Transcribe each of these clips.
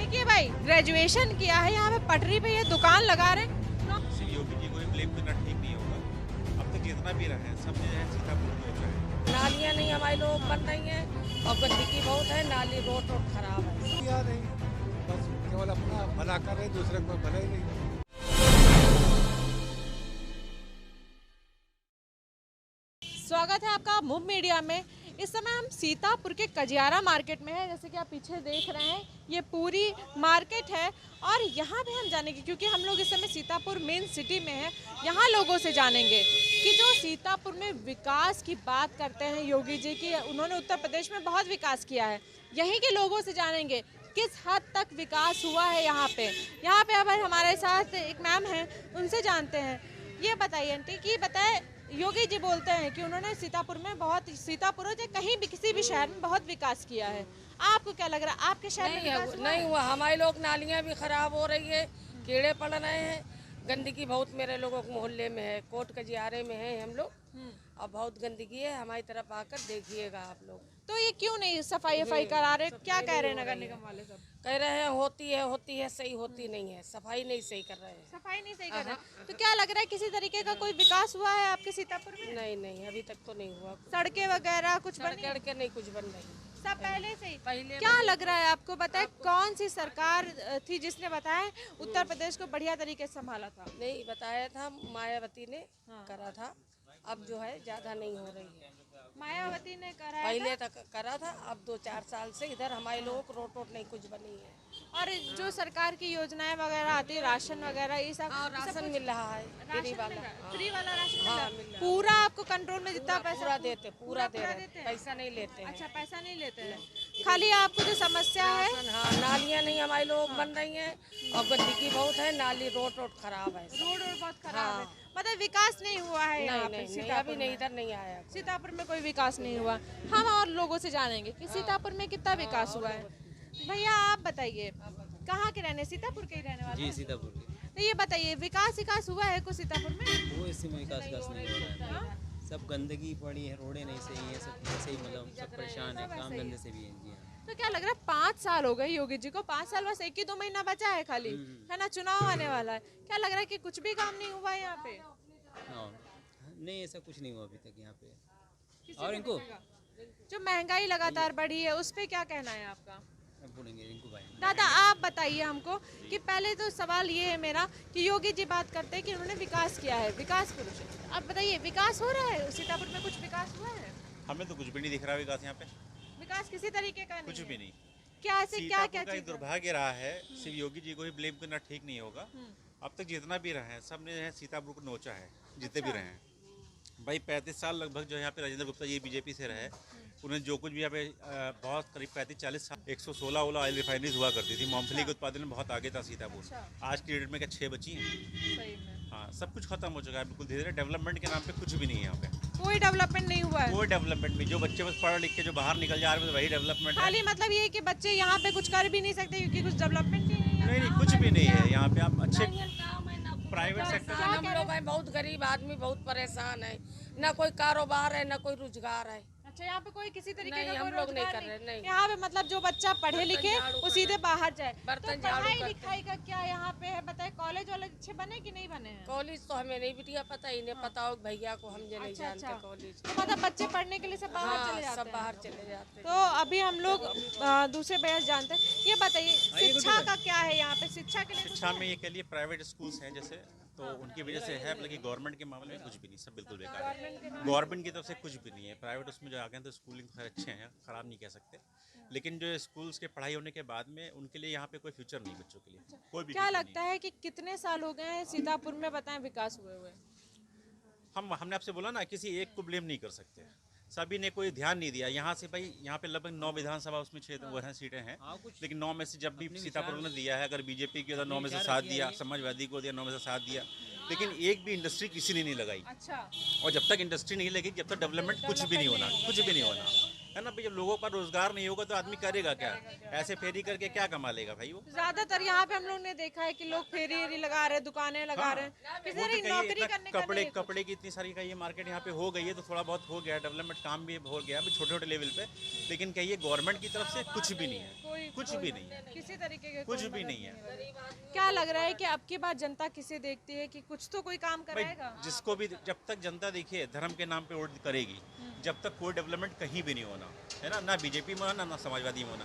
देखिए भाई, ग्रेजुएशन किया है, यहाँ पे पटरी पे ये दुकान लगा रहे हैं। सिर्फ योगी जी को ही ब्लेम करना ठीक नहीं होगा। अब तक जितना भी रहे सब जो है सीतापुर में होता है। नालियाँ नहीं हमारे लोग बन रही हैं और गंदगी बहुत है, नाली रोड खराब है। किया नहीं, बस केवल अपना भला कर रहे, दूसरे को भला ही नहीं। स्वागत है आपका मुंह मीडिया में। इस समय हम सीतापुर के कजियारा मार्केट में हैं। जैसे कि आप पीछे देख रहे हैं, ये पूरी मार्केट है और यहाँ पे हम जानेंगे, क्योंकि हम लोग इस समय सीतापुर मेन सिटी में हैं। यहाँ लोगों से जानेंगे कि जो सीतापुर में विकास की बात करते हैं योगी जी की, उन्होंने उत्तर प्रदेश में बहुत विकास किया है। यहीं के लोगों से जानेंगे किस हद तक विकास हुआ है यहाँ पे। अब हमारे साथ एक मैम हैं, उनसे जानते हैं। ये बताइए आंटी कि बताए, योगी जी बोलते हैं कि उन्होंने सीतापुर में बहुत, सीतापुर हो चाहे कहीं भी किसी भी शहर में बहुत विकास किया है। आपको क्या लग रहा है, आपके शहर में विकास हुआ नहीं हुआ। हमारे लोग नालियाँ भी खराब हो रही है, कीड़े पड़ रहे हैं, गंदगी बहुत मेरे लोगों के मोहल्ले में है, कोट कजियारे में है हम लोग, और बहुत गंदगी है। हमारी तरफ आकर देखिएगा आप लोग। तो ये क्यों नहीं सफाई करा रहे? क्या कह रहे हैं नगर निगम वाले? सब कह रहे हैं होती है, सही होती नहीं है, सफाई नहीं सही कर रहे हैं। सफाई नहीं सही कर रहे हैं। तो क्या लग रहा है किसी तरीके का कोई विकास हुआ है आपके सीतापुर में? नहीं, अभी तक तो नहीं हुआ। सड़कें वगैरह कुछ बनी? सड़कें नहीं कुछ बन रही, सब पहले से ही। पहले क्या लग रहा है आपको? बताए कौन सी सरकार थी जिसने बताया उत्तर प्रदेश को बढ़िया तरीके से संभाला था? नहीं बताया था, मायावती ने करा था। अब जो है ज्यादा नहीं हो रही है। मायावती ने करा पहले तक करा था, अब 2-4 साल से इधर हमारे लोगों को रोड नहीं कुछ बनी है। और जो सरकार की योजनाएं वगैरह आती है, राशन वगैरह, ये सब राशन मिल रहा है, फ्री वाला राशन मिल रहा मिल है। रहा है। पूरा आपको कंट्रोल में जितना पैसा पूरा दे रहे हैं, हैं। पैसा नहीं लेते हैं। अच्छा, पैसा नहीं लेते हैं, खाली आपको जो समस्या है। हाँ, नालियाँ नहीं हमारे लोग बन रही हैं और गंदगी बहुत है, नाली रोड खराब है। रोड बहुत खराब है, मतलब विकास नहीं हुआ है यहाँ पे नहीं, सीतापुर अभी नहीं, में। इधर नहीं आया। सीतापुर में कोई विकास नहीं हुआ। हम और लोगों से जानेंगे कि सीतापुर में कितना विकास हुआ है। भैया आप बताइए, कहाँ के रहने? सीतापुर के ही रहने वाले? जी सीतापुर की। तो ये बताइए, विकास हुआ है कुछ सीतापुर में? वो इसी में विकास नहीं हो रहा है। सब गंदगी पड़ी है, रोडें नहीं सही है, सब ऐसे ही, मतलब सब परेशान है, काम धंधे से भी है जी। हाँ। तो क्या लग रहा है, 5 साल हो गए योगी जी को, 5 साल बस 1 ही 2 महीना बचा है खाली, है ना? चुनाव आने वाला है। क्या लग रहा है कि कुछ भी काम नहीं हुआ है यहाँ पे? हाँ, नहीं ऐसा कुछ नहीं हुआ अभी तक यहाँ पे। किसी और भी इनको तरीके का? जो महंगाई लगातार बढ़ी है उस पे क्या कहना है आपका? बोलेंगे इनको भाई। दादा आप बताइए हमको कि पहले तो सवाल ये है मेरा कि योगी जी बात करते हैं कि उन्होंने विकास किया है, विकास पुरुष है। आप बताइए, विकास हो रहा है सीतापुर में? कुछ विकास हुआ है? हमें तो कुछ भी नहीं दिख रहा विकास यहाँ पे, विकास किसी तरीके का नहीं कुछ है। भी नहीं। क्या ऐसे क्या सीतापुर का एक चीज़ है? दुर्भाग्य रहा है, सिर्फ योगी जी को ही ब्लेम करना ठीक नहीं होगा। अब तक जितना भी रहे सब ने सीतापुर को नोचा है, जितने भी रहे हैं। भाई 35 साल लगभग जो है यहाँ पे राजेंद्र गुप्ता जी बीजेपी से रहे, उन्होंने जो कुछ भी यहाँ पे बहुत करीब 35-40 साल 116 ऑयल रिफाइनरीज हुआ करती थी। मूंगफली के उत्पादन में बहुत आगे था सीतापुर। आज की डेट में क्या 6 बची हैं? सही में हाँ, सब कुछ खत्म हो चुका है बिल्कुल। धीरे धीरे डेवलपमेंट के नाम पे कुछ भी नहीं है यहाँ पे। कोई डेवलपमेंट नहीं हुआ है। कोई डेवलपमेंट नहीं। जो बच्चे बस पढ़ लिख के जो बाहर निकल जा रहे हैं वही डेवलपमेंट है। खाली मतलब ये है कि बच्चे यहाँ पे कुछ कर भी नहीं सकते क्योंकि कुछ डेवलपमेंट ही नहीं है। नहीं, कुछ भी नहीं है यहाँ पे। आप अच्छे प्राइवेट सेक्टर हम लोग हैं, बहुत गरीब आदमी, बहुत परेशान है, ना कोई कारोबार है, ना कोई रोजगार है। अच्छा, यहाँ पे कोई किसी तरीके नहीं, का हम कोई लोग नहीं रोजगार कर रहे, नहीं। यहाँ पे मतलब जो बच्चा पढ़े लिखे वो सीधे बाहर जाए। तो बर्तन झाड़ू पढ़ाई करते लिखाई का क्या यहाँ पे है? बताए, कॉलेज वाले अच्छे बने कि नहीं बने हैं? कॉलेज तो हमें नहीं बिटिया पता, इन्हें पता हो भैया को, हम जो नहीं अच्छा, जानते अच्छा। कॉलेज। तो मतलब बच्चे पढ़ने के लिए सब बाहर हाँ, चले जाते सब हैं। बाहर चले जाते हैं। तो अभी हम लोग दूसरे भैया से जानते हैं। ये बताइए, शिक्षा का क्या है यहाँ पे? शिक्षा के लिए कुछ शिक्षा है? में ये कह लिए प्राइवेट स्कूल्स हैं जैसे, तो उनकी वजह से है। बल्कि गवर्नमेंट के मामले में कुछ भी नहीं, सब बिल्कुल बेकार है। गवर्नमेंट की तरफ से कुछ भी नहीं है। प्राइवेट उसमें जो आ गए तो स्कूलिंग खैर अच्छे हैं, ख़राब नहीं कह सकते, लेकिन जो स्कूल्स के पढ़ाई होने के बाद में उनके लिए यहाँ पे कोई फ्यूचर नहीं बच्चों के लिए। कोई भी क्या future लगता है कि कितने साल हो गए हैं सीतापुर में, बताएं, विकास हुए हुए? नहीं। हमने आपसे बोला ना, किसी एक को ब्लेम नहीं कर सकते। सभी ने कोई ध्यान नहीं दिया। यहाँ से भाई, यहाँ पे लगभग 9 विधानसभा उसमें 6 सीटें हैं, लेकिन 9 में से जब भी सीतापुर ने दिया है, अगर बीजेपी के 9 में से साथ दिया, समाजवादी को दिया 9 में से साथ दिया, लेकिन एक भी इंडस्ट्री किसी ने नहीं लगाई। अच्छा, और जब तक इंडस्ट्री नहीं लगेगी, जब तक डेवलपमेंट कुछ भी नहीं होना, कुछ भी नहीं होना। है ना भाई। जब लोगों का रोजगार नहीं होगा तो आदमी करेगा क्या? ऐसे फेरी करके क्या कमा लेगा भाई वो? ज्यादातर यहाँ पे हम लोग ने देखा है कि लोग फेरी लगा रहे हैं, दुकानें लगा रहे हैं, किसी वो तो तरह की कहिए नौकरी इतना करने का कपड़े नहीं है कुछ। कपड़े की इतनी सारी का ये मार्केट यहाँ पे हो गई है तो थोड़ा बहुत हो गया, डेवलपमेंट काम भी हो गया अभी छोटे छोटे लेवल पे, लेकिन कहिए गवर्नमेंट की तरफ से कुछ भी नहीं है, कुछ भी नहीं है, किसी तरीके के कुछ कोई भी मदद नहीं है। क्या लग रहा है कि अब की बात जनता किसे देखती है कि कुछ तो कोई काम भाई कराएगा? जिसको भी, जब तक जनता देखिए धर्म के नाम पे वोट करेगी, जब तक कोई डेवलपमेंट कहीं भी नहीं होना है ना बीजेपी में होना ना समाजवादी में होना।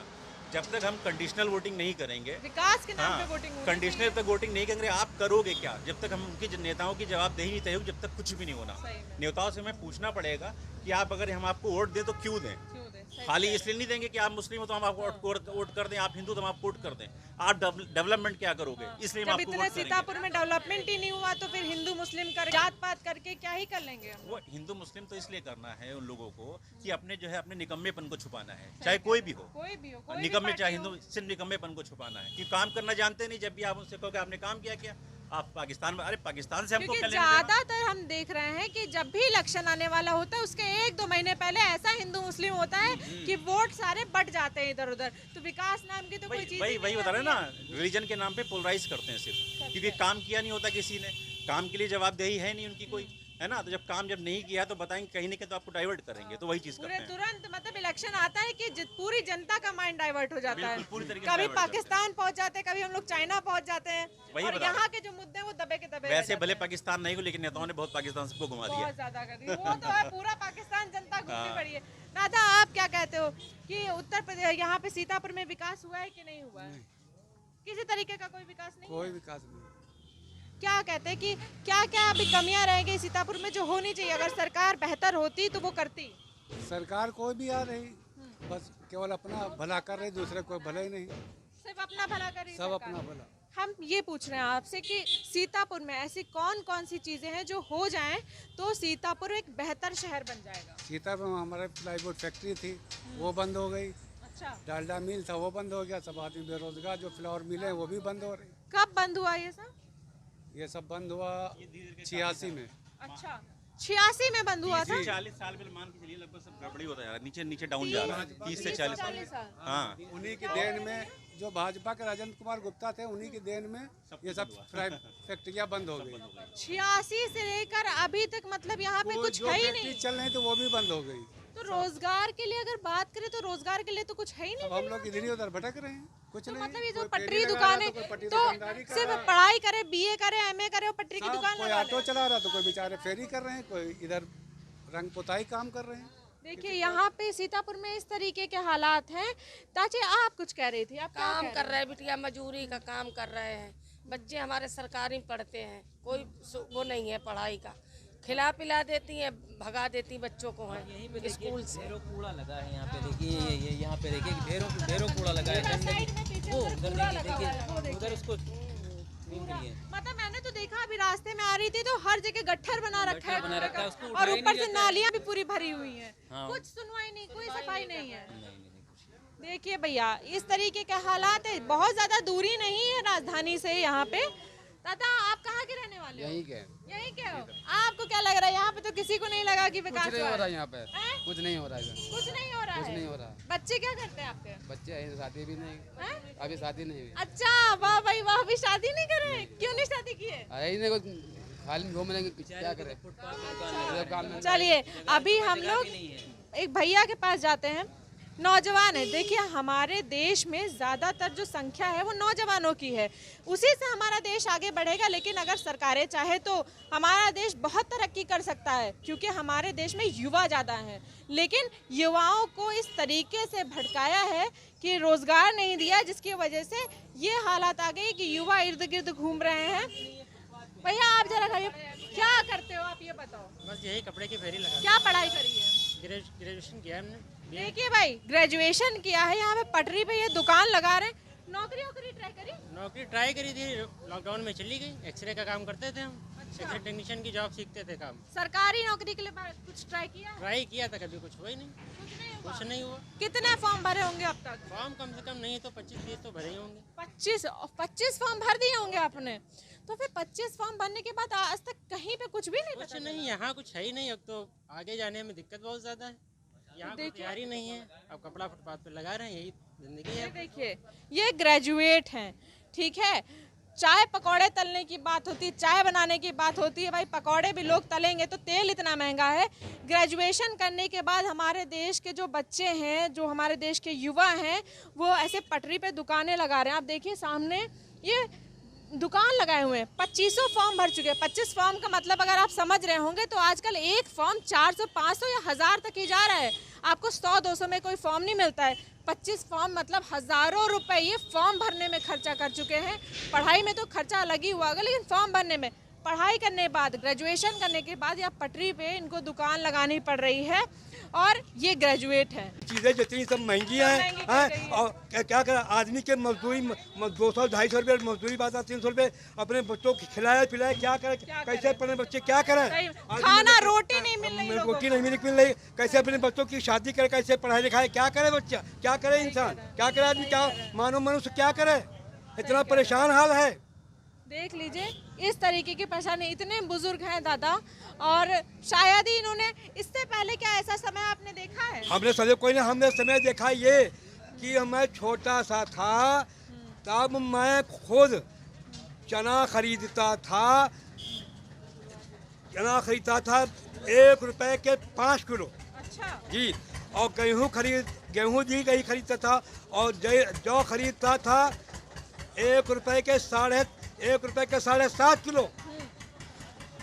जब तक हम कंडीशनल वोटिंग नहीं करेंगे, विकास के नाम पे वोटिंग होनी कंडीशनल तक वोटिंग नहीं करेंगे, आप करोगे क्या? जब तक हम उनकी नेताओं की जवाबदेही नहीं तय होगी, जब तक कुछ भी नहीं होना। सही में। नेताओं से हमें पूछना पड़ेगा कि आप अगर हम आपको वोट दें तो क्यों दें? क्यों दे? सही खाली इसलिए नहीं देंगे कि आप मुस्लिम हो तो हम आपको वोट कर दें, आप हिंदू तो हम आपको वोट कर दें। आप डेवलपमेंट क्या करोगे? इसलिए हम जब आपको इतने वोट करेंगे। सीतापुर में डेवलपमेंट ही नहीं हुआ तो फिर हिंदू मुस्लिम कर जात पात करके क्या ही कर लेंगे हम? वो हिंदू मुस्लिम तो इसलिए करना है उन लोगों को कि अपने जो है अपने निकम्मेपन को छुपाना है, चाहे कोई भी हो, कोई भी हो, कोई भी निकम्मे पार्टी चाहे हो। हिंदू, सिर्फ निकम्मेपन को छुपाना है कि काम करना जानते नहीं। जब भी आप उनसे कहोगे आपने काम किया आप पाकिस्तान में, अरे पाकिस्तान से हमको क्योंकि क्या लेना देना? ज्यादातर हम देख रहे हैं कि जब भी इलेक्शन आने वाला होता है उसके 1-2 महीने पहले ऐसा हिंदू मुस्लिम होता है कि वोट सारे बट जाते हैं इधर उधर। तो विकास नाम की तो कोई चीज वही बता रहे हैं ना, रिलीजन के नाम पे पोलराइज करते हैं सिर्फ, क्योंकि काम किया नहीं होता किसी ने, काम के लिए जवाबदेही है नहीं उनकी कोई, है ना। तो जब काम जब नहीं किया तो बताएंगे कहीं नहीं, तो आपको डाइवर्ट करेंगे, तो वही चीज पूरे करते हैं। तुरंत मतलब इलेक्शन आता है कि पूरी जनता का माइंड डाइवर्ट हो जाता है। बिल्कुल, पूरी तरीके से कभी divert हो जाता है। पाकिस्तान पहुंच जाते हैं, कभी हम लोग चाइना पहुंच जाते हैं, वही और बता यहाँ के जो मुद्दे हैं वो दबे के दबे रह वैसे जाते भले हैं। पाकिस्तान नहीं हो, लेकिन नेताओं ने बहुत पाकिस्तान सबको घुमा दिया। बहुत ज्यादा कर दी वो तो है, पूरा पाकिस्तान जनता घूमती हाँ। पड़ी है। नादा, आप क्या कहते हो कि उत्तर प्रदेश यहाँ पे सीतापुर में विकास हुआ है कि नहीं हुआ है? किसी तरीके का कोई विकास नहीं कोई है? विकास नहीं। क्या कहते हैं कि क्या क्या अभी कमियां रह गई सीतापुर में जो होनी चाहिए? अगर सरकार बेहतर होती तो वो करती। सरकार कोई भी आ रही, बस केवल अपना भला कर रही, दूसरे कोई भला ही नहीं, सिर्फ अपना भला कर रही सब सरकार। अपना भला। हम ये पूछ रहे हैं आपसे कि सीतापुर में ऐसी कौन कौन सी चीजें हैं जो हो जाएं तो सीतापुर एक बेहतर शहर बन जाएगा? सीतापुर में हमारे प्लाईवुड फैक्ट्री थी, वो बंद हो गई। अच्छा, डालडा मिल था, वो बंद हो गया। सब आदमी बेरोजगार, जो फ्लावर मिल है वो भी बंद हो रही। कब बंद हुआ ये सब? ये सब बंद हुआ 86 में। अच्छा, 86 में बंद हुआ था। 40 साल में मान के चलिए लगभग सब गड़बड़ी होता जा रहा है, नीचे नीचे डाउन जा रहा है, 30 से 40 साल। 40 साल। हाँ, उन्हीं की देन में, जो भाजपा के राजेंद्र कुमार गुप्ता थे, उन्हीं की देन में ये सब फैक्ट्रियां बंद हो गई। 86 से लेकर अभी तक मतलब यहाँ पे वो कुछ जो है ही फैक्ट्री नहीं। चल रही थी वो भी बंद हो गई। तो रोजगार के लिए अगर बात करें तो रोजगार के लिए तो कुछ है ही अब नहीं। हम लोग इधर ही उधर भटक रहे हैं, कुछ तो नहीं। मतलब ये जो कोई पटरी फेरी लगा दुकानें रहा, तो कोई पटरी तो दुकानदारी कर सिर्फ रहा है। पढ़ाई करे, बीए करे, एमए करे और पटरी की सब दुकान कोई लगा ऑटो ले। चला रहा, तो कोई बेचारे फेरी कर रहे हैं, कोई इधर रंग पुताई काम कर रहे हैं। देखिए यहाँ पे सीतापुर में इस तरीके के हालात हैं। ताचे, आप कुछ कह रही थी, आप क्या काम कह कर रहे हैं बिटिया, मजदूरी का काम कर रहे हैं। बच्चे हमारे सरकारी पढ़ते हैं, कोई वो नहीं है पढ़ाई का। खिला पिला देती हैं, भगा देती बच्चों को है स्कूल से। ढेरों कूड़ा लगा है यहाँ पे, देखिए ये यहाँ पे देखिए ढेरों कूड़ा लगा है। साइड में पीछे वो उधर उधर कूड़ा देखिए लगा हुआ है, वो देखिए देखिए। उधर उसको नहीं करिए। मतलब मैंने तो देखा अभी रास्ते में आ रही थी तो हर जगह गट्ठर बना रखा है, बना रखा है, उसको और उठाया ही ऊपर नहीं से जाता है। नालियां भी पूरी भरी हुई हैं। हाँ। कुछ सुनवाई नहीं, कोई सफाई नहीं है। नहीं कुछ नहीं। देखिए भैया, इस तरीके के हालात है। बहुत ज्यादा दूरी नहीं है राजधानी से यहाँ पे। दादा, आप कहाँ के रहने वाले हो? यहीं के यहीं के हो? आपको क्या लग रहा है यहाँ पे? तो किसी को नहीं लगा कि विकास कुछ नहीं हुआ हो है। रहा है यहाँ पे, हैं? कुछ नहीं हो रहा है। कुछ नहीं हो रहा कुछ है। नहीं हो रहा है। बच्चे क्या करते हैं आपके? बच्चे हैं, शादी भी नहीं, हैं? अभी शादी नहीं हुई। अच्छा, वाह भाई वाह, अभी शादी नहीं करे? क्यों नहीं शादी की है? यही नहीं, कुछ खाली घूम रहे हैं, क्या करे, इधर काम में। चलिए, अभी हम लोग एक भैया के पास जाते हैं। नौजवान है। देखिए, हमारे देश में ज़्यादातर जो संख्या है वो नौजवानों की है, उसी से हमारा देश आगे बढ़ेगा। लेकिन अगर सरकारें चाहे तो हमारा देश बहुत तरक्की कर सकता है, क्योंकि हमारे देश में युवा ज़्यादा हैं। लेकिन युवाओं को इस तरीके से भटकाया है कि रोज़गार नहीं दिया, जिसकी वजह से ये हालात आ गई कि युवा इर्द गिर्द घूम रहे हैं। भैया, आप जरा कहिए, क्या करते हो आप, ये बताओ। बस यही कपड़े की फेरी लगा। क्या पढ़ाई करी है? ग्रेजुएशन किया हमने। देखिए भाई, ग्रेजुएशन किया है, यहाँ पे पटरी पे ये दुकान लगा रहे हैं। नौकरी ट्राई करी? नौकरी ट्राई करी थी, लॉकडाउन में चली गई। एक्सरे का काम करते थे हम। एक्सरे टेक्नीशियन की जॉब सीखते थे काम। सरकारी नौकरी के लिए कुछ ट्राई किया है? ट्राई किया था, कभी कुछ हुआ ही नहीं। कुछ नहीं हुआ। कितने फॉर्म भरे होंगे अब तक? फॉर्म कम से कम नहीं तो 25-30 तो भरे ही होंगे। 25 फॉर्म भर दिए होंगे आपने? तो फिर 25 फॉर्म भरने के बाद आज तक कहीं पे कुछ भी नहीं कुछ पता नहीं, यहाँ कुछ है ही नहीं। अब तो आगे जाने में दिक्कत बहुत ज़्यादा है। यहाँ कोई तैयारी नहीं है, अब कपड़ा फुटपाथ पे लगा रहे हैं, यही जिंदगी है। देखिए ये ग्रेजुएट हैं, ठीक है। चाय पकौड़े तलने की बात होती है, चाय बनाने की बात होती है, भाई पकौड़े भी लोग तलेंगे तो तेल इतना महंगा है। ग्रेजुएशन करने के बाद हमारे देश के जो बच्चे हैं, जो हमारे देश के युवा हैं, वो ऐसे पटरी पे दुकानें लगा रहे हैं। आप देखिए सामने ये दुकान लगाए हुए हैं, 2500 फॉर्म भर चुके हैं। 25 फॉर्म का मतलब अगर आप समझ रहे होंगे तो आजकल एक फॉर्म 400, 500 या 1000 तक ही जा रहा है। आपको 100-200 में कोई फॉर्म नहीं मिलता है। 25 फॉर्म मतलब हज़ारों रुपए ये फॉर्म भरने में खर्चा कर चुके हैं। पढ़ाई में तो खर्चा अलग ही हुआ होगा, लेकिन फॉर्म भरने में, पढ़ाई करने के बाद, ग्रेजुएशन करने के बाद या पटरी पे इनको दुकान लगानी पड़ रही है और ये ग्रेजुएट है। चीज़ें जितनी सब महंगी हैं, और क्या करें, आदमी के मजदूरी 200-250 रुपये मजदूरी पाता, 300 रुपये अपने बच्चों को खिलाए पिलाए, क्या करें, कैसे पढ़े बच्चे, क्या करें, खाना रोटी नहीं मिल रही, रोटी नहीं मिल रही, कैसे अपने बच्चों की शादी करे, कैसे पढ़ाई लिखाए, क्या करे बच्चा, क्या करे इंसान, क्या करे आदमी, क्या मानो मनुष्य क्या करे, इतना परेशान हाल है। देख लीजिए इस तरीके की परेशानी। इतने बुजुर्ग हैं दादा, और शायद ही इन्होंने इससे पहले क्या ऐसा समय आपने देखा है? हमने समय कोई नहीं, हमने समय देखा ये कि मैं छोटा सा था तब मैं खुद चना खरीदता था 1 रुपए के 5 किलो। अच्छा जी, और गेहूँ दी गई खरीदता था, और जौ खरीदता था 1 रुपए के 7.5 किलो।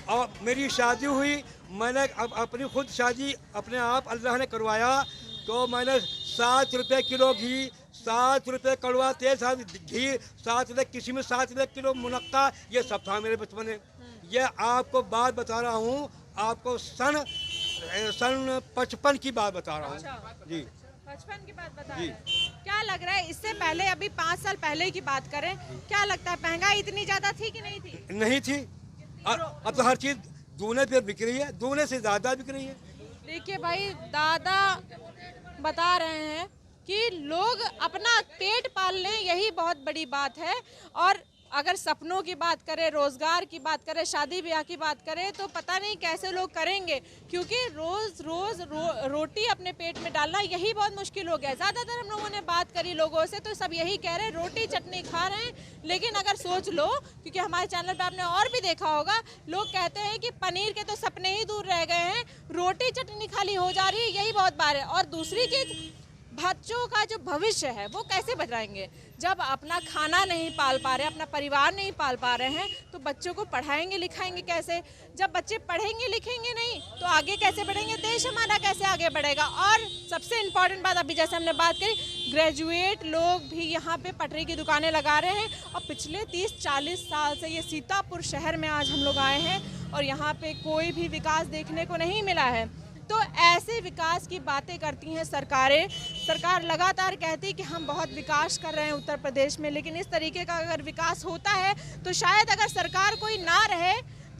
और मेरी शादी हुई, मैंने अब अपनी खुद शादी अपने आप अल्लाह ने करवाया, तो मैंने 7 रुपये किलो घी, 7 रुपये कड़वा तेल, 7 घी, 7 रुपये किशमिश, 7 रुपये किलो मुनक्का, ये सब था मेरे बचपन में। ये आपको बात बता रहा हूँ, आपको सन 55 की बात बता रहा हूँ। जी 55 की बात बता रहे हैं। क्या लग रहा है इससे पहले, अभी 5 साल पहले की बात करें, क्या लगता है महंगाई इतनी ज्यादा थी कि नहीं थी? नहीं थी। अब तो हर चीज दूने पे बिक रही है, दूने से ज्यादा बिक रही है। देखिए भाई, दादा बता रहे हैं कि लोग अपना पेट पाल लें, यही बहुत बड़ी बात है। और अगर सपनों की बात करें, रोजगार की बात करें, शादी ब्याह की बात करें, तो पता नहीं कैसे लोग करेंगे, क्योंकि रोज रोटी अपने पेट में डालना यही बहुत मुश्किल हो गया है। ज़्यादातर हम लोगों ने बात करी लोगों से तो सब यही कह रहे हैं, रोटी चटनी खा रहे हैं। लेकिन अगर सोच लो, क्योंकि हमारे चैनल पर आपने और भी देखा होगा, लोग कहते हैं कि पनीर के तो सपने ही दूर रह गए हैं, रोटी चटनी खाली हो जा रही है, यही बहुत बार है। और दूसरी चीज़, बच्चों का जो भविष्य है वो कैसे बचाएंगे? जब अपना खाना नहीं पाल पा रहे, अपना परिवार नहीं पाल पा रहे हैं, तो बच्चों को पढ़ाएंगे लिखाएंगे कैसे? जब बच्चे पढ़ेंगे लिखेंगे नहीं तो आगे कैसे बढ़ेंगे? देश हमारा कैसे आगे बढ़ेगा? और सबसे इम्पॉर्टेंट बात, अभी जैसे हमने बात करी, ग्रेजुएट लोग भी यहाँ पे पटरी की दुकानें लगा रहे हैं। और पिछले 30-40 साल से ये सीतापुर शहर में आज हम लोग आए हैं और यहाँ पे कोई भी विकास देखने को नहीं मिला है। तो ऐसे विकास की बातें करती हैं सरकारें। सरकार लगातार कहती है कि हम बहुत विकास कर रहे हैं उत्तर प्रदेश में, लेकिन इस तरीके का अगर विकास होता है तो शायद अगर सरकार कोई ना रहे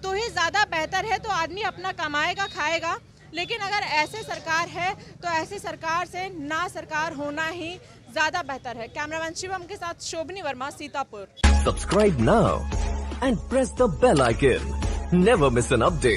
तो ही ज़्यादा बेहतर है। तो आदमी अपना कमाएगा खाएगा, लेकिन अगर ऐसे सरकार है तो ऐसी सरकार से ना सरकार होना ही ज़्यादा बेहतर है। कैमरामैन शिवम के साथ शोभनी Verma, Sitapur. Subscribe now and press the bell icon. Never miss an update.